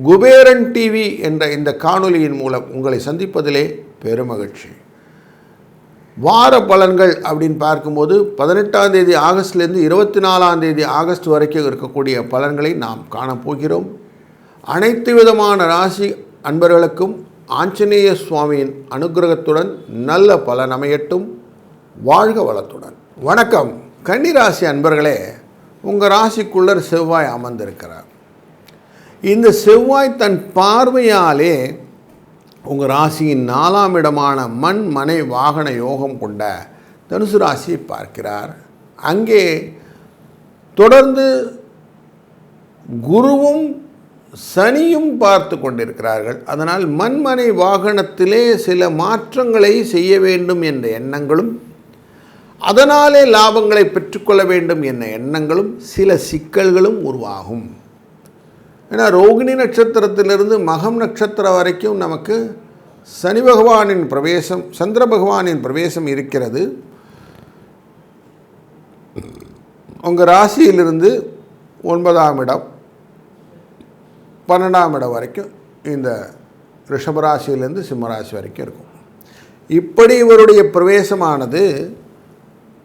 Kuberan TV என்ற இந்த காணொலியின் மூலம் உங்களை சந்திப்பதிலே பெருமகிழ்ச்சி. வார பலன்கள் அப்படின்னு பார்க்கும்போது 18ஆம் தேதி ஆகஸ்ட்லேருந்து 24ஆம் தேதி ஆகஸ்ட் வரைக்கும் இருக்கக்கூடிய பலன்களை நாம் காணப்போகிறோம். அனைத்து விதமான ராசி அன்பர்களுக்கும் ஆஞ்சநேய சுவாமியின் அனுகிரகத்துடன் நல்ல பலன் அமையட்டும். வாழ்க வளத்துடன். வணக்கம் கன்னிராசி அன்பர்களே, உங்கள் ராசிக்குள்ளர் செவ்வாய் அமர்ந்திருக்கிறார். இந்த செவ்வாய் தன் பார்வையாலே உங்கள் ராசியின் 4ஆம் இடமான மண் மனை வாகன யோகம் கொண்ட தனுசு ராசியை பார்க்கிறார். அங்கே தொடர்ந்து குருவும் சனியும் பார்த்து கொண்டிருக்கிறார்கள். அதனால் மண்மனை வாகனத்திலே சில மாற்றங்களை செய்ய வேண்டும் என்ற எண்ணங்களும், அதனாலே லாபங்களை பெற்றுக்கொள்ள வேண்டும் என்ற எண்ணங்களும், சில சிக்கல்களும் உருவாகும். ஏன்னா ரோகிணி நட்சத்திரத்திலிருந்து மகம் நட்சத்திரம் வரைக்கும் நமக்கு சனி பகவானின் பிரவேசம், சந்திர பகவானின் பிரவேசம் இருக்கிறது. உங்கள் ராசியிலிருந்து 9ஆம் இடம் 12ஆம் இடம் வரைக்கும் இந்த ரிஷபராசியிலிருந்து சிம்மராசி வரைக்கும் இருக்கும். இப்படி இவருடைய பிரவேசமானது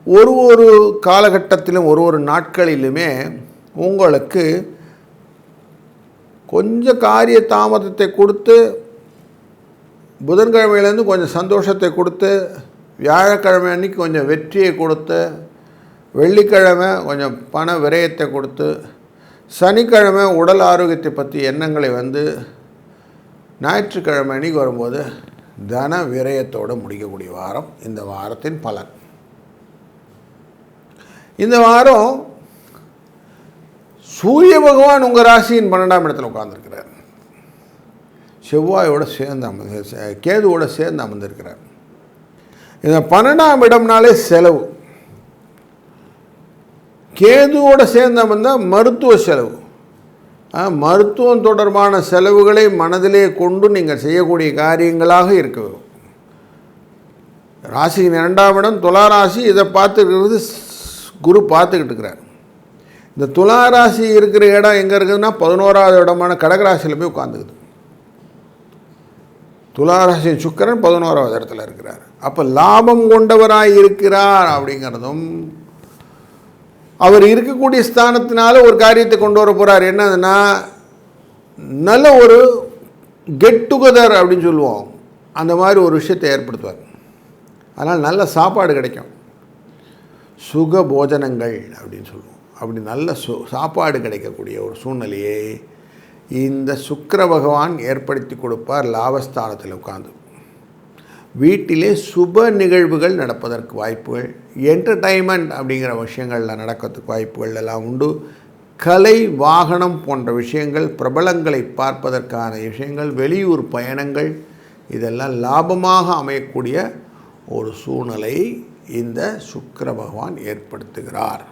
ஒரு காலகட்டத்திலும் ஒரு நாட்களிலுமே உங்களுக்கு கொஞ்சம் காரிய தாமதத்தை கொடுத்து, புதன்கிழமையிலேருந்து கொஞ்சம் சந்தோஷத்தை கொடுத்து, வியாழக்கிழமை அன்றைக்கி கொஞ்சம் வெற்றியை கொடுத்து, வெள்ளிக்கிழமை கொஞ்சம் பண விரயத்தை கொடுத்து, சனிக்கிழமை உடல் ஆரோக்கியத்தை பற்றி எண்ணங்களை வந்து, ஞாயிற்றுக்கிழமை அன்றைக்கி வரும்போது தன விரயத்தோடு முடிக்கக்கூடிய வாரம் இந்த வாரத்தின் பலன். இந்த வாரம் சூரிய பகவான் உங்கள் ராசியின் 12ஆம் இடத்தில் உட்கார்ந்துருக்கிறார். செவ்வாயோடு சேர்ந்து கேதுவோடு சேர்ந்து அமர்ந்திருக்கிறார். இந்த 12ஆம் இடம்னாலே செலவு. கேதுவோடு சேர்ந்து அமர்ந்தால் மருத்துவ செலவு. மருத்துவம் தொடர்பான செலவுகளை மனதிலே கொண்டு நீங்கள் செய்யக்கூடிய காரியங்களாக இருக்க. ராசியின் 2ஆம் இடம் துலா ராசி, இதை பார்த்துக்கிறது குரு பார்த்துக்கிட்டு இருக்கிறார். இந்த துலா ராசி இருக்கிற இடம் எங்கே இருக்குதுன்னா 11ஆவது இடமான கடகராசியில் போய் உட்காந்துக்குது. துலா ராசியின் சுக்கிரன் 11ஆவது இடத்துல இருக்கிறார். அப்போ லாபம் கொண்டவராக இருக்கிறார் அப்படிங்கிறதும், அவர் இருக்கக்கூடிய ஸ்தானத்தினால ஒரு காரியத்தை கொண்டு வர போகிறார். என்னதுன்னா, நல்ல ஒரு கெட் டுகெதர் அப்படின்னு சொல்லுவோம், அந்த மாதிரி ஒரு விஷயத்தை ஏற்படுத்துவார். அதனால் நல்ல சாப்பாடு கிடைக்கும், சுக போஜனங்கள் அப்படின்னு சொல்லுவோம். அப்படி நல்ல சாப்பாடு கிடைக்கக்கூடிய ஒரு சூழ்நிலையை இந்த சுக்கிர பகவான் ஏற்படுத்தி கொடுப்பார். லாபஸ்தானத்தில் உட்கார்ந்து வீட்டிலே சுப நிகழ்வுகள் நடப்பதற்கு வாய்ப்புகள், என்டர்டைன்மெண்ட் அப்படிங்கிற விஷயங்களில் நடக்கிறதுக்கு வாய்ப்புகள் எல்லாம் உண்டு. கலை, வாகனம் போன்ற விஷயங்கள், பிரபலங்களை பார்ப்பதற்கான விஷயங்கள், வெளியூர் பயணங்கள், இதெல்லாம் லாபமாக அமையக்கூடிய ஒரு சூழ்நிலை இந்த சுக்கிர பகவான் ஏற்படுத்துகிறார்.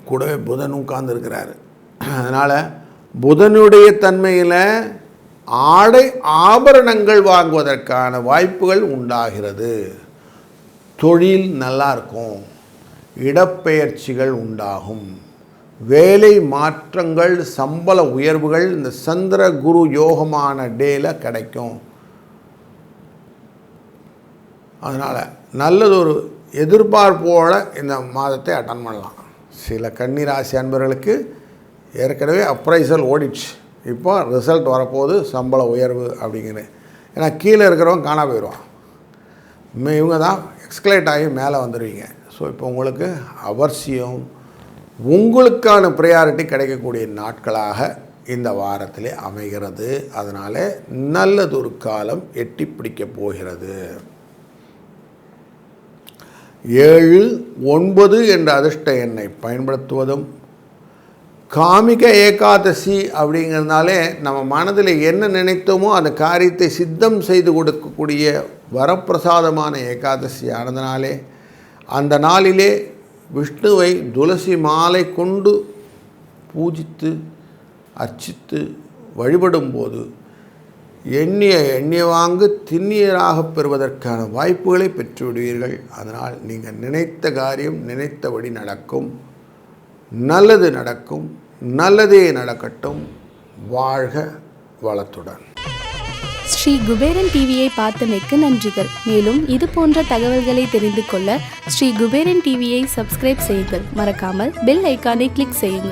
கூடவே புதன் உட்கார்ந்துருக்கிறார். அதனால் புதனுடைய தன்மையில் ஆடை ஆபரணங்கள் வாங்குவதற்கான வாய்ப்புகள் உண்டாகிறது. தொழில் நல்லாயிருக்கும், இடப்பெயர்ச்சிகள் உண்டாகும், வேலை மாற்றங்கள், சம்பள உயர்வுகள் இந்த சந்திர குரு யோகமான டேல கிடைக்கும். அதனால் நல்லதொரு எதிர்பார்ப்போடு இந்த மாதத்தை அட்டன் பண்ணலாம். சில கன்னிராசி அன்பர்களுக்கு ஏற்கனவே அப்ரைசல் ஓடிச்சு, இப்போ ரிசல்ட் வரப்போகுது, சம்பள உயர்வு அப்படிங்கிற. ஏன்னா கீழே இருக்கிறவங்க காணா போயிடுவான், இவங்க தான் எக்ஸ்கலேட் ஆகி மேலே வந்துடுவீங்க. ஸோ இப்போ உங்களுக்கு அவசியம் உங்களுக்கான ப்ரையாரிட்டி கிடைக்கக்கூடிய நாட்களாக இந்த வாரத்திலே அமைகிறது. அதனால் நல்லதொரு காலம் எட்டி பிடிக்கப் போகிறது. 7, 9 என்ற அதிர்ஷ்ட எண்ணை பயன்படுத்துவதும், காமிக ஏகாதசி அப்படிங்கிறதுனாலே நம்ம மனதில் என்ன நினைத்தோமோ அந்த காரியத்தை சித்தம் செய்து கொடுக்கக்கூடிய வரப்பிரசாதமான ஏகாதசி ஆனதுனாலே அந்த நாளிலே விஷ்ணுவை துளசி மாலை கொண்டு பூஜித்து அர்ச்சித்து வழிபடும்போது எண்ணிய வாங்கு திண்ணியராக பெறுவதற்கான வாய்ப்புகளை பெற்றுவிடுவீர்கள். அதனால் நீங்கள் நினைத்த காரியம் நினைத்தபடி நடக்கும். நல்லது நடக்கும். நல்லதே நடக்கட்டும். வாழ்க வளத்துடன். ஸ்ரீ குபேரன் டிவியை பார்த்தமைக்கு நன்றிகள். மேலும் இது போன்ற தகவல்களை தெரிந்து கொள்ள ஸ்ரீ குபேரன் டிவியை சப்ஸ்கிரைப் செய்யுங்கள். மறக்காமல் பெல் ஐக்கானை கிளிக் செய்யுங்கள்.